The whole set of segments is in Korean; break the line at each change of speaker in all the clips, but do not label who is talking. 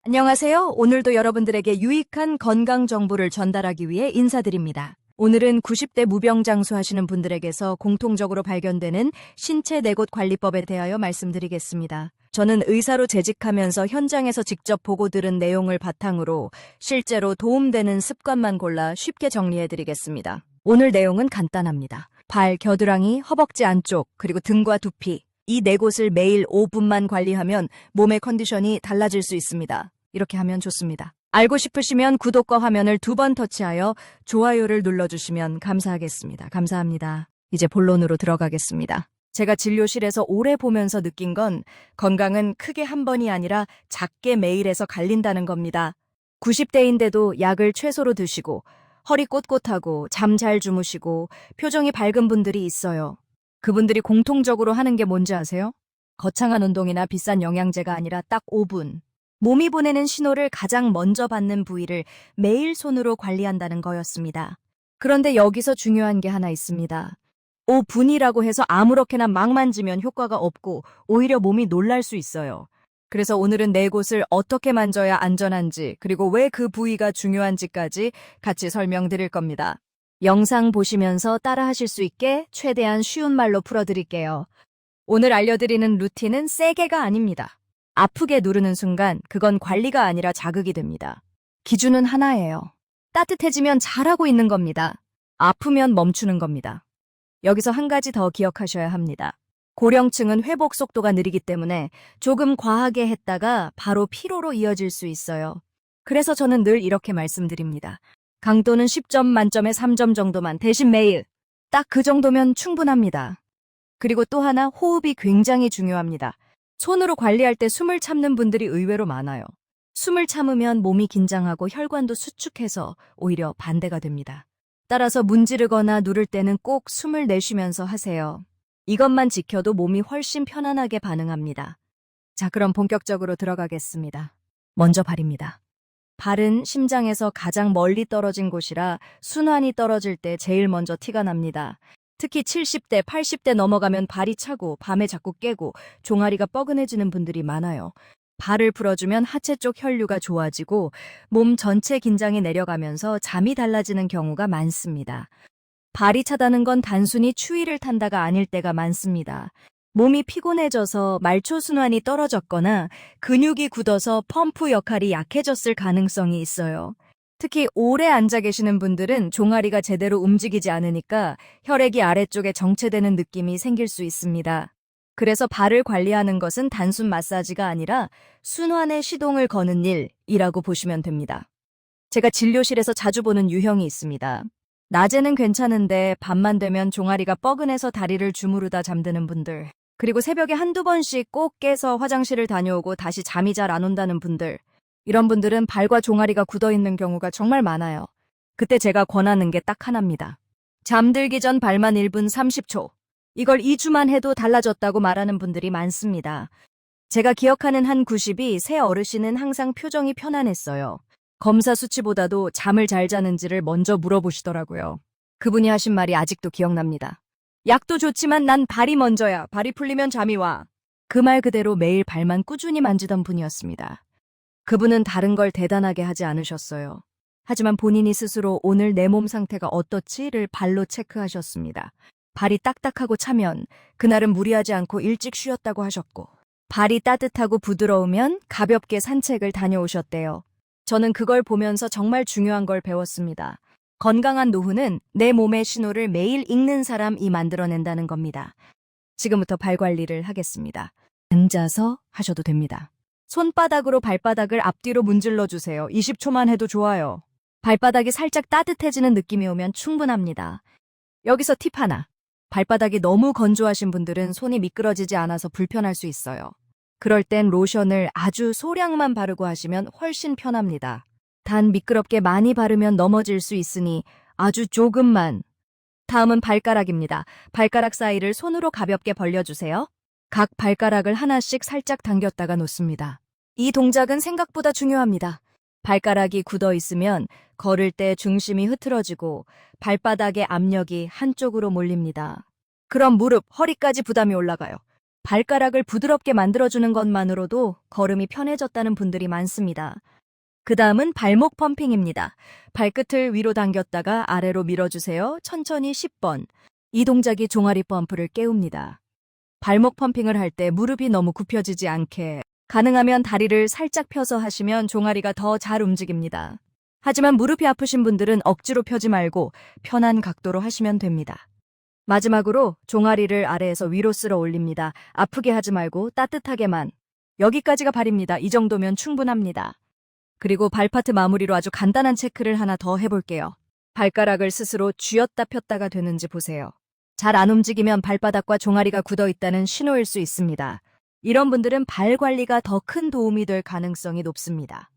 안녕하세요. 오늘도 여러분들에게 유익한 건강 정보를 전달하기 위해 인사드립니다. 오늘은 90대 무병장수 하시는 분들에게서 공통적으로 발견되는 신체 내곳 관리법에 대하여 말씀드리겠습니다. 저는 의사로 재직하면서 현장에서 직접 보고 들은 내용을 바탕으로 실제로 도움되는 습관만 골라 쉽게 정리해드리겠습니다. 오늘 내용은 간단합니다. 발, 겨드랑이, 허벅지 안쪽, 그리고 등과 두피, 이 네 곳을 매일 5분만 관리하면 몸의 컨디션이 달라질 수 있습니다. 이렇게 하면 좋습니다. 알고 싶으시면 구독과 화면을 2번 터치하여 좋아요를 눌러주시면 감사하겠습니다. 감사합니다. 이제 본론으로 들어가겠습니다. 제가 진료실에서 오래 보면서 느낀 건 건강은 크게 한 번이 아니라 작게 매일 해서 갈린다는 겁니다. 90대인데도 약을 최소로 드시고 허리 꼿꼿하고 잠 잘 주무시고 표정이 밝은 분들이 있어요. 그분들이 공통적으로 하는 게 뭔지 아세요? 거창한 운동이나 비싼 영양제가 아니라 딱 5분. 몸이 보내는 신호를 가장 먼저 받는 부위를 매일 손으로 관리한다는 거였습니다. 그런데 여기서 중요한 게 하나 있습니다. 5분이라고 해서 아무렇게나 막 만지면 효과가 없고 오히려 몸이 놀랄 수 있어요. 그래서 오늘은 네 곳을 어떻게 만져야 안전한지 그리고 왜 그 부위가 중요한지까지 같이 설명드릴 겁니다. 영상 보시면서 따라하실 수 있게 최대한 쉬운 말로 풀어드릴게요. 오늘 알려드리는 루틴은 세게가 아닙니다. 아프게 누르는 순간 그건 관리가 아니라 자극이 됩니다. 기준은 하나예요. 따뜻해지면 잘하고 있는 겁니다. 아프면 멈추는 겁니다. 여기서 한 가지 더 기억하셔야 합니다. 고령층은 회복 속도가 느리기 때문에 조금 과하게 했다가 바로 피로로 이어질 수 있어요. 그래서 저는 늘 이렇게 말씀드립니다. 강도는 10점 만점에 3점 정도만, 대신 매일. 딱 그 정도면 충분합니다. 그리고 또 하나, 호흡이 굉장히 중요합니다. 손으로 관리할 때 숨을 참는 분들이 의외로 많아요. 숨을 참으면 몸이 긴장하고 혈관도 수축해서 오히려 반대가 됩니다. 따라서 문지르거나 누를 때는 꼭 숨을 내쉬면서 하세요. 이것만 지켜도 몸이 훨씬 편안하게 반응합니다. 자, 그럼 본격적으로 들어가겠습니다. 먼저 발입니다. 발은 심장에서 가장 멀리 떨어진 곳이라 순환이 떨어질 때 제일 먼저 티가 납니다. 특히 70대, 80대 넘어가면 발이 차고 밤에 자꾸 깨고 종아리가 뻐근해지는 분들이 많아요. 발을 풀어주면 하체 쪽 혈류가 좋아지고 몸 전체 긴장이 내려가면서 잠이 달라지는 경우가 많습니다. 발이 차다는 건 단순히 추위를 탄다가 아닐 때가 많습니다. 몸이 피곤해져서 말초순환이 떨어졌거나 근육이 굳어서 펌프 역할이 약해졌을 가능성이 있어요. 특히 오래 앉아 계시는 분들은 종아리가 제대로 움직이지 않으니까 혈액이 아래쪽에 정체되는 느낌이 생길 수 있습니다. 그래서 발을 관리하는 것은 단순 마사지가 아니라 순환의 시동을 거는 일이라고 보시면 됩니다. 제가 진료실에서 자주 보는 유형이 있습니다. 낮에는 괜찮은데 밤만 되면 종아리가 뻐근해서 다리를 주무르다 잠드는 분들, 그리고 새벽에 한두 번씩 꼭 깨서 화장실을 다녀오고 다시 잠이 잘 안 온다는 분들, 이런 분들은 발과 종아리가 굳어있는 경우가 정말 많아요. 그때 제가 권하는 게 딱 하나입니다. 잠들기 전 발만 1분 30초. 이걸 2주만 해도 달라졌다고 말하는 분들이 많습니다. 제가 기억하는 한 90이 새 어르신은 항상 표정이 편안했어요. 검사 수치보다도 잠을 잘 자는지를 먼저 물어보시더라고요. 그분이 하신 말이 아직도 기억납니다. 약도 좋지만 난 발이 먼저야. 발이 풀리면 잠이 와. 그 말 그대로 매일 발만 꾸준히 만지던 분이었습니다. 그분은 다른 걸 대단하게 하지 않으셨어요. 하지만 본인이 스스로 오늘 내 몸 상태가 어떻지를 발로 체크하셨습니다. 발이 딱딱하고 차면 그날은 무리하지 않고 일찍 쉬었다고 하셨고, 발이 따뜻하고 부드러우면 가볍게 산책을 다녀오셨대요. 저는 그걸 보면서 정말 중요한 걸 배웠습니다. 건강한 노후는 내 몸의 신호를 매일 읽는 사람이 만들어낸다는 겁니다. 지금부터 발 관리를 하겠습니다. 앉아서 하셔도 됩니다. 손바닥으로 발바닥을 앞뒤로 문질러 주세요. 20초만 해도 좋아요. 발바닥이 살짝 따뜻해지는 느낌이 오면 충분합니다. 여기서 팁 하나. 발바닥이 너무 건조하신 분들은 손이 미끄러지지 않아서 불편할 수 있어요. 그럴 땐 로션을 아주 소량만 바르고 하시면 훨씬 편합니다. 단 미끄럽게 많이 바르면 넘어질 수 있으니 아주 조금만. 다음은 발가락입니다. 발가락 사이를 손으로 가볍게 벌려주세요. 각 발가락을 하나씩 살짝 당겼다가 놓습니다. 이 동작은 생각보다 중요합니다. 발가락이 굳어 있으면 걸을 때 중심이 흐트러지고 발바닥의 압력이 한쪽으로 몰립니다. 그럼 무릎, 허리까지 부담이 올라가요. 발가락을 부드럽게 만들어주는 것만으로도 걸음이 편해졌다는 분들이 많습니다. 그 다음은 발목 펌핑입니다. 발끝을 위로 당겼다가 아래로 밀어주세요. 천천히 10번. 이 동작이 종아리 펌프를 깨웁니다. 발목 펌핑을 할 때 무릎이 너무 굽혀지지 않게 가능하면 다리를 살짝 펴서 하시면 종아리가 더 잘 움직입니다. 하지만 무릎이 아프신 분들은 억지로 펴지 말고 편한 각도로 하시면 됩니다. 마지막으로 종아리를 아래에서 위로 쓸어 올립니다. 아프게 하지 말고 따뜻하게만. 여기까지가 발입니다. 이 정도면 충분합니다. 그리고 발파트 마무리로 아주 간단한 체크를 하나 더 해볼게요. 발가락을 스스로 쥐었다 폈다가 되는지 보세요. 잘 안 움직이면 발바닥과 종아리가 굳어 있다는 신호일 수 있습니다. 이런 분들은 발 관리가 더 큰 도움이 될 가능성이 높습니다.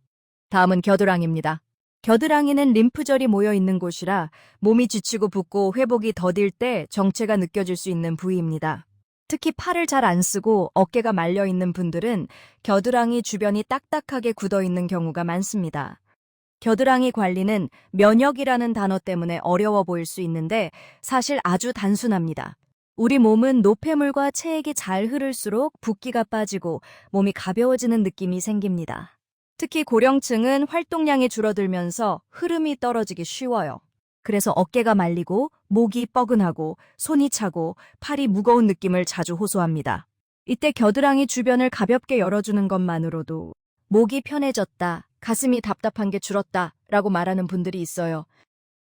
다음은 겨드랑이입니다. 겨드랑이는 림프절이 모여 있는 곳이라 몸이 지치고 붓고 회복이 더딜 때 정체가 느껴질 수 있는 부위입니다. 특히 팔을 잘 안 쓰고 어깨가 말려 있는 분들은 겨드랑이 주변이 딱딱하게 굳어 있는 경우가 많습니다. 겨드랑이 관리는 면역이라는 단어 때문에 어려워 보일 수 있는데 사실 아주 단순합니다. 우리 몸은 노폐물과 체액이 잘 흐를수록 붓기가 빠지고 몸이 가벼워지는 느낌이 생깁니다. 특히 고령층은 활동량이 줄어들면서 흐름이 떨어지기 쉬워요. 그래서 어깨가 말리고 목이 뻐근하고 손이 차고 팔이 무거운 느낌을 자주 호소합니다. 이때 겨드랑이 주변을 가볍게 열어주는 것만으로도 목이 편해졌다, 가슴이 답답한 게 줄었다 라고 말하는 분들이 있어요.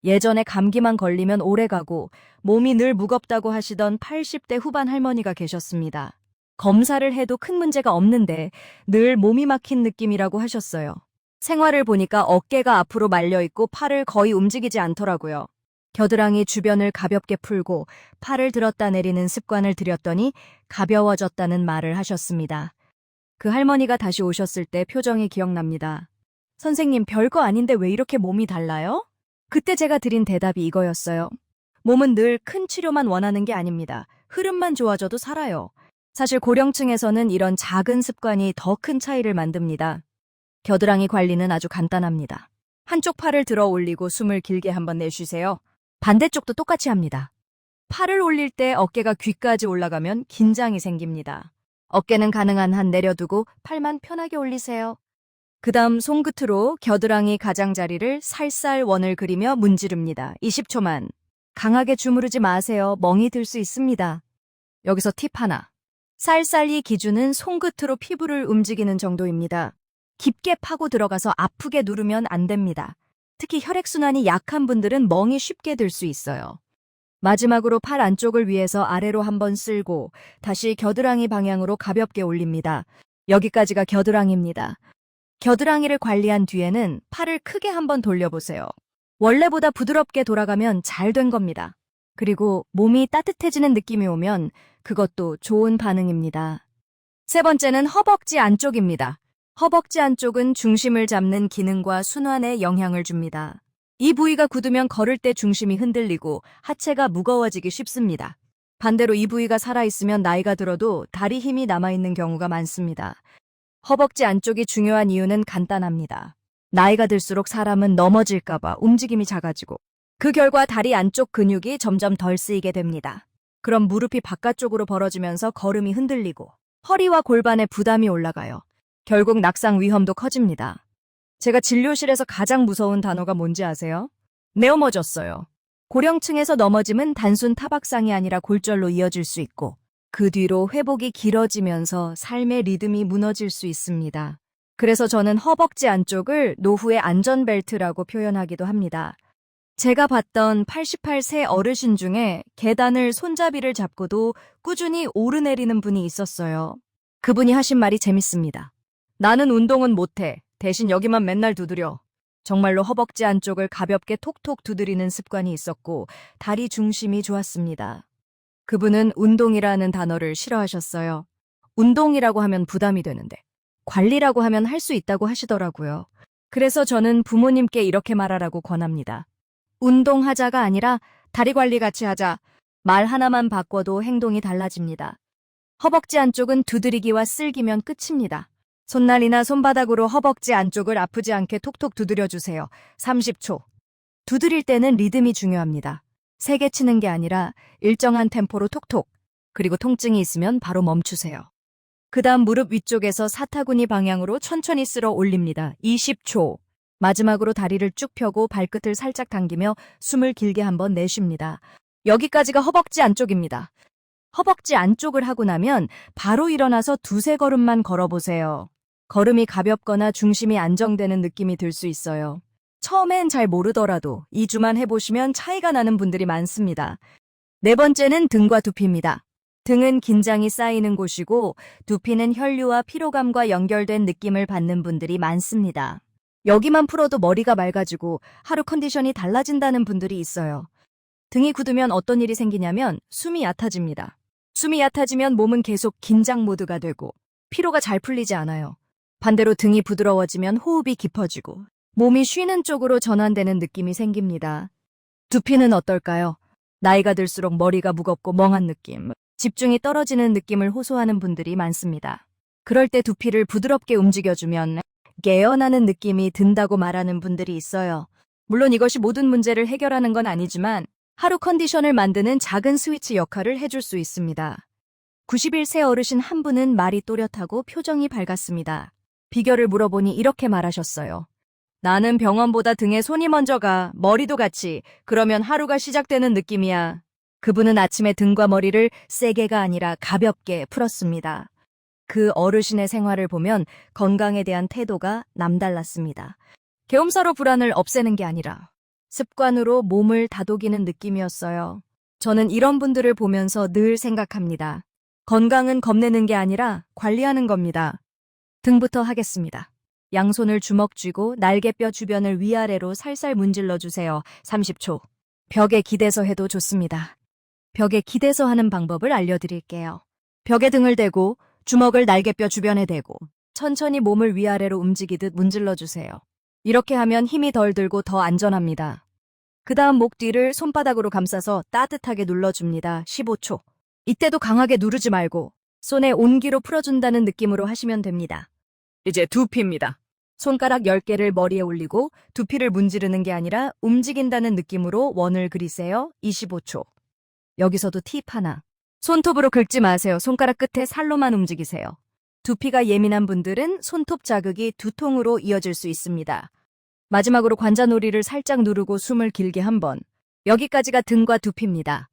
예전에 감기만 걸리면 오래가고 몸이 늘 무겁다고 하시던 80대 후반 할머니가 계셨습니다. 검사를 해도 큰 문제가 없는데 늘 몸이 막힌 느낌이라고 하셨어요. 생활을 보니까 어깨가 앞으로 말려 있고 팔을 거의 움직이지 않더라고요. 겨드랑이 주변을 가볍게 풀고 팔을 들었다 내리는 습관을 들였더니 가벼워졌다는 말을 하셨습니다. 그 할머니가 다시 오셨을 때 표정이 기억납니다. 선생님, 별거 아닌데 왜 이렇게 몸이 달라요? 그때 제가 드린 대답이 이거였어요. 몸은 늘 큰 치료만 원하는 게 아닙니다. 흐름만 좋아져도 살아요. 사실 고령층에서는 이런 작은 습관이 더 큰 차이를 만듭니다. 겨드랑이 관리는 아주 간단합니다. 한쪽 팔을 들어 올리고 숨을 길게 한번 내쉬세요. 반대쪽도 똑같이 합니다. 팔을 올릴 때 어깨가 귀까지 올라가면 긴장이 생깁니다. 어깨는 가능한 한 내려두고 팔만 편하게 올리세요. 그 다음 손끝으로 겨드랑이 가장자리를 살살 원을 그리며 문지릅니다. 20초만. 강하게 주무르지 마세요. 멍이 들 수 있습니다. 여기서 팁 하나. 살살이 기준은 손끝으로 피부를 움직이는 정도입니다. 깊게 파고 들어가서 아프게 누르면 안 됩니다. 특히 혈액순환이 약한 분들은 멍이 쉽게 들 수 있어요. 마지막으로 팔 안쪽을 위에서 아래로 한번 쓸고 다시 겨드랑이 방향으로 가볍게 올립니다. 여기까지가 겨드랑이입니다. 겨드랑이를 관리한 뒤에는 팔을 크게 한번 돌려보세요. 원래보다 부드럽게 돌아가면 잘 된 겁니다. 그리고 몸이 따뜻해지는 느낌이 오면 그것도 좋은 반응입니다. 세 번째는 허벅지 안쪽입니다. 허벅지 안쪽은 중심을 잡는 기능과 순환에 영향을 줍니다. 이 부위가 굳으면 걸을 때 중심이 흔들리고 하체가 무거워지기 쉽습니다. 반대로 이 부위가 살아있으면 나이가 들어도 다리 힘이 남아있는 경우가 많습니다. 허벅지 안쪽이 중요한 이유는 간단합니다. 나이가 들수록 사람은 넘어질까봐 움직임이 작아지고 그 결과 다리 안쪽 근육이 점점 덜 쓰이게 됩니다. 그럼 무릎이 바깥쪽으로 벌어지면서 걸음이 흔들리고 허리와 골반에 부담이 올라가요. 결국 낙상 위험도 커집니다. 제가 진료실에서 가장 무서운 단어가 뭔지 아세요? 넘어졌어요. 고령층에서 넘어짐은 단순 타박상이 아니라 골절로 이어질 수 있고 그 뒤로 회복이 길어지면서 삶의 리듬이 무너질 수 있습니다. 그래서 저는 허벅지 안쪽을 노후의 안전벨트라고 표현하기도 합니다. 제가 봤던 88세 어르신 중에 계단을 손잡이를 잡고도 꾸준히 오르내리는 분이 있었어요. 그분이 하신 말이 재밌습니다. 나는 운동은 못해. 대신 여기만 맨날 두드려. 정말로 허벅지 안쪽을 가볍게 톡톡 두드리는 습관이 있었고 다리 중심이 좋았습니다. 그분은 운동이라는 단어를 싫어하셨어요. 운동이라고 하면 부담이 되는데 관리라고 하면 할 수 있다고 하시더라고요. 그래서 저는 부모님께 이렇게 말하라고 권합니다. 운동하자가 아니라 다리 관리 같이 하자. 말 하나만 바꿔도 행동이 달라집니다. 허벅지 안쪽은 두드리기와 쓸기면 끝입니다. 손날이나 손바닥으로 허벅지 안쪽을 아프지 않게 톡톡 두드려주세요. 30초. 두드릴 때는 리듬이 중요합니다. 세게 치는 게 아니라 일정한 템포로 톡톡. 그리고 통증이 있으면 바로 멈추세요. 그 다음 무릎 위쪽에서 사타구니 방향으로 천천히 쓸어 올립니다. 20초. 마지막으로 다리를 쭉 펴고 발끝을 살짝 당기며 숨을 길게 한번 내쉽니다. 여기까지가 허벅지 안쪽입니다. 허벅지 안쪽을 하고 나면 바로 일어나서 두세 걸음만 걸어보세요. 걸음이 가볍거나 중심이 안정되는 느낌이 들 수 있어요. 처음엔 잘 모르더라도 2주만 해보시면 차이가 나는 분들이 많습니다. 네 번째는 등과 두피입니다. 등은 긴장이 쌓이는 곳이고 두피는 혈류와 피로감과 연결된 느낌을 받는 분들이 많습니다. 여기만 풀어도 머리가 맑아지고 하루 컨디션이 달라진다는 분들이 있어요. 등이 굳으면 어떤 일이 생기냐면 숨이 얕아집니다. 숨이 얕아지면 몸은 계속 긴장 모드가 되고 피로가 잘 풀리지 않아요. 반대로 등이 부드러워지면 호흡이 깊어지고 몸이 쉬는 쪽으로 전환되는 느낌이 생깁니다. 두피는 어떨까요? 나이가 들수록 머리가 무겁고 멍한 느낌, 집중이 떨어지는 느낌을 호소하는 분들이 많습니다. 그럴 때 두피를 부드럽게 움직여주면 개어나는 느낌이 든다고 말하는 분들이 있어요. 물론 이것이 모든 문제를 해결하는 건 아니지만 하루 컨디션을 만드는 작은 스위치 역할을 해줄 수 있습니다. 91세 어르신 한 분은 말이 또렷하고 표정이 밝았습니다. 비결을 물어보니 이렇게 말하셨어요. 나는 병원보다 등에 손이 먼저 가, 머리도 같이. 그러면 하루가 시작되는 느낌이야. 그분은 아침에 등과 머리를 세게가 아니라 가볍게 풀었습니다. 그 어르신의 생활을 보면 건강에 대한 태도가 남달랐습니다. 개움사로 불안을 없애는 게 아니라 습관으로 몸을 다독이는 느낌이었어요. 저는 이런 분들을 보면서 늘 생각합니다. 건강은 겁내는 게 아니라 관리하는 겁니다. 등부터 하겠습니다. 양손을 주먹 쥐고 날개뼈 주변을 위아래로 살살 문질러 주세요. 30초. 벽에 기대서 해도 좋습니다. 벽에 기대서 하는 방법을 알려드릴게요. 벽에 등을 대고 주먹을 날개뼈 주변에 대고 천천히 몸을 위아래로 움직이듯 문질러 주세요. 이렇게 하면 힘이 덜 들고 더 안전합니다. 그 다음 목 뒤를 손바닥으로 감싸서 따뜻하게 눌러줍니다. 15초. 이때도 강하게 누르지 말고 손에 온기로 풀어준다는 느낌으로 하시면 됩니다. 이제 두피입니다. 손가락 10개를 머리에 올리고 두피를 문지르는 게 아니라 움직인다는 느낌으로 원을 그리세요. 25초. 여기서도 팁 하나. 손톱으로 긁지 마세요. 손가락 끝에 살로만 움직이세요. 두피가 예민한 분들은 손톱 자극이 두통으로 이어질 수 있습니다. 마지막으로 관자놀이를 살짝 누르고 숨을 길게 한번. 여기까지가 등과 두피입니다.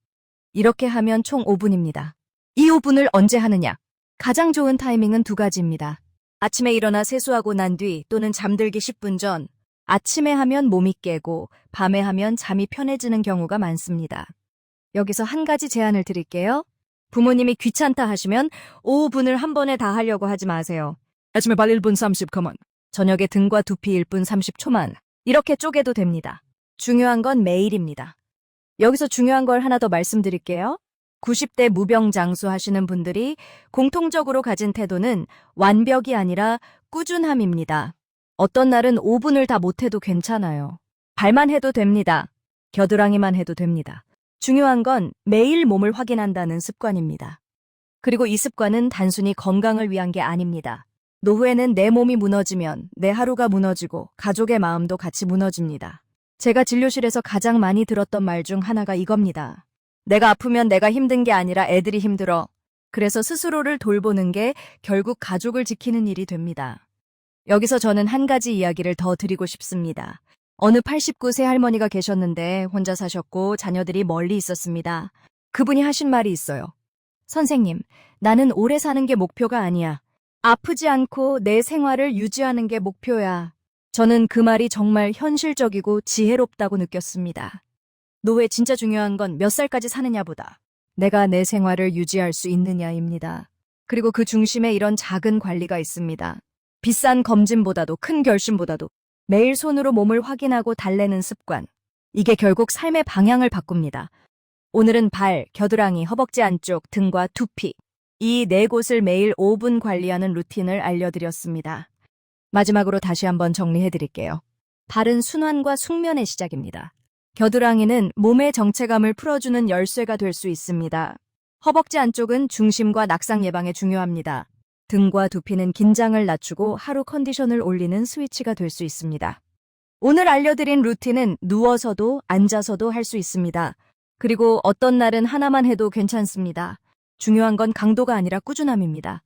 이렇게 하면 총 5분입니다. 이 5분을 언제 하느냐? 가장 좋은 타이밍은 2가지입니다. 아침에 일어나 세수하고 난 뒤 또는 잠들기 10분 전. 아침에 하면 몸이 깨고 밤에 하면 잠이 편해지는 경우가 많습니다. 여기서 한 가지 제안을 드릴게요. 부모님이 귀찮다 하시면 5분을 한 번에 다 하려고 하지 마세요. 아침에 발 1분 30 컴온. 저녁에 등과 두피 1분 30초만. 이렇게 쪼개도 됩니다. 중요한 건 매일입니다. 여기서 중요한 걸 하나 더 말씀드릴게요. 90대 무병장수 하시는 분들이 공통적으로 가진 태도는 완벽이 아니라 꾸준함입니다. 어떤 날은 5분을 다 못해도 괜찮아요. 발만 해도 됩니다. 겨드랑이만 해도 됩니다. 중요한 건 매일 몸을 확인한다는 습관입니다. 그리고 이 습관은 단순히 건강을 위한 게 아닙니다. 노후에는 내 몸이 무너지면 내 하루가 무너지고 가족의 마음도 같이 무너집니다. 제가 진료실에서 가장 많이 들었던 말 중 하나가 이겁니다. 내가 아프면 내가 힘든 게 아니라 애들이 힘들어. 그래서 스스로를 돌보는 게 결국 가족을 지키는 일이 됩니다. 여기서 저는 한 가지 이야기를 더 드리고 싶습니다. 어느 89세 할머니가 계셨는데 혼자 사셨고 자녀들이 멀리 있었습니다. 그분이 하신 말이 있어요. 선생님, 나는 오래 사는 게 목표가 아니야. 아프지 않고 내 생활을 유지하는 게 목표야. 저는 그 말이 정말 현실적이고 지혜롭다고 느꼈습니다. 노후에 진짜 중요한 건 몇 살까지 사느냐보다 내가 내 생활을 유지할 수 있느냐입니다. 그리고 그 중심에 이런 작은 관리가 있습니다. 비싼 검진보다도 큰 결심보다도 매일 손으로 몸을 확인하고 달래는 습관. 이게 결국 삶의 방향을 바꿉니다. 오늘은 발, 겨드랑이, 허벅지 안쪽, 등과 두피. 이 4곳을 매일 5분 관리하는 루틴을 알려드렸습니다. 마지막으로 다시 한번 정리해드릴게요. 발은 순환과 숙면의 시작입니다. 겨드랑이는 몸의 정체감을 풀어주는 열쇠가 될 수 있습니다. 허벅지 안쪽은 중심과 낙상 예방에 중요합니다. 등과 두피는 긴장을 낮추고 하루 컨디션을 올리는 스위치가 될 수 있습니다. 오늘 알려드린 루틴은 누워서도 앉아서도 할 수 있습니다. 그리고 어떤 날은 하나만 해도 괜찮습니다. 중요한 건 강도가 아니라 꾸준함입니다.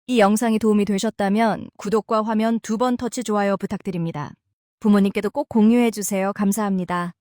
이 영상이 도움이 되셨다면 구독과 화면 2번 터치 좋아요 부탁드립니다. 부모님께도 꼭 공유해주세요. 감사합니다.